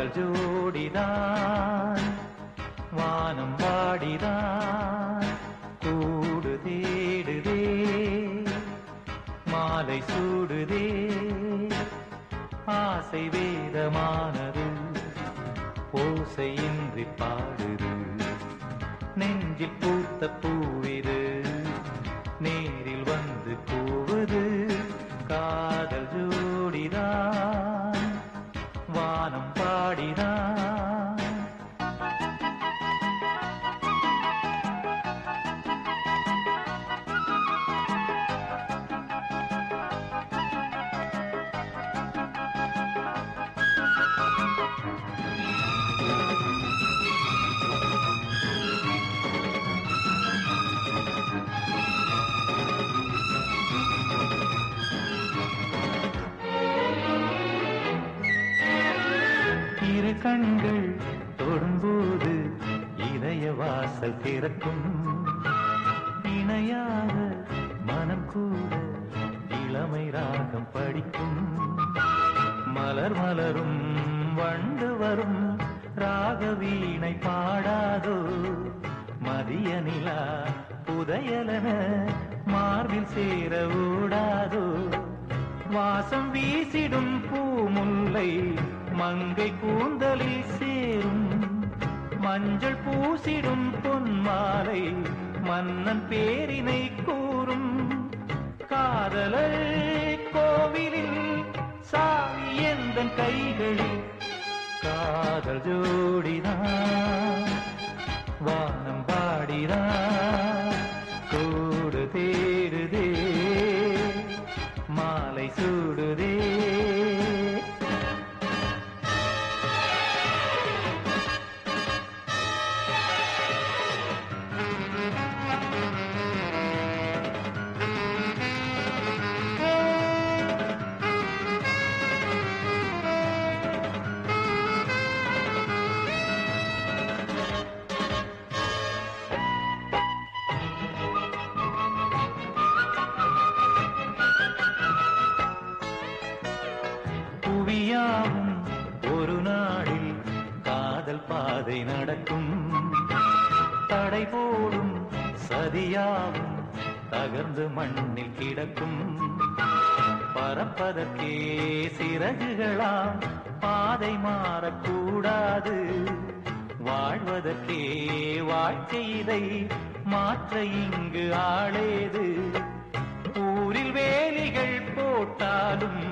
காதல் ஜோடிதான் வானம் வாடிதான் கூடு தேடுதே மாலை சூடுதே ஆசை வேதமானது ஓசையின்றி பாடுது நெஞ்சில் பூத்த பூவிது நேரில் வந்து கூவுது காதல் ஜோடிதான் வானம் பாடிதான் இரு கண்கள் தொடும்போது இதய வாசல் திறக்கும் இணையாக மனம் கூட இளமை ராகம் படிக்கும் மலர் மலரும் வண்டு வரும் ராக வீணை பாடாதோ மதிய நிலா புதையலன மார்பில் சேர ஓடாதோ வாசம் வீசிடும் பூமுல்லை மங்கை கூந்தலில் சேரும் மஞ்சள் பூசிடும் பொன்மாலை மன்னன் பேரினை கூறும் காதலர் கோவிலில் சாவி எந்தன் கைகளில் காதல் ஜோடிதான் வானம் பாடிதான் கூடு தேடுதே மாலை சூடுதே புவியாவும் ஒரு நாளில் காதல் பாதை நடக்கும் தடை போடும் சதியாவும் தகர்ந்து மண்ணில் கிடக்கும் பறப்பதற்கே சிறகுகளாம் பாதை மாறக்கூடாது வாழ்வதற்கே வாழ்க்கை இதை மாற்ற இங்கு ஆளேது ஊரில் வேலிகள் போட்டாலும்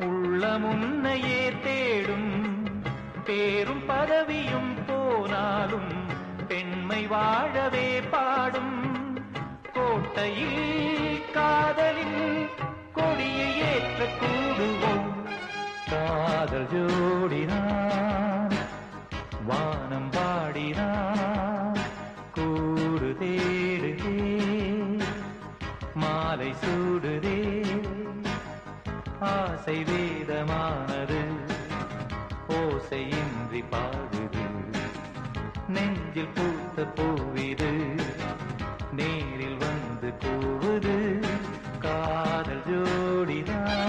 உள்ள முன்னையே தேடும் பேரும் பதவியும் போனாலும் பெண்மை வாழவே பாடும் கோட்டையில் காதலில் கொடியை ஏற்ற கூடுவோம் காதல் ஜோடிதான் வானம் பாடிதான் கூடு தேடுதே மாலை சூடுதே ஆசை வேதமானது ஓசையின்றி பாடுது நெஞ்சில் பூத்த பூவிது நேரில் வந்து கூவுது காதல் ஜோடிதான்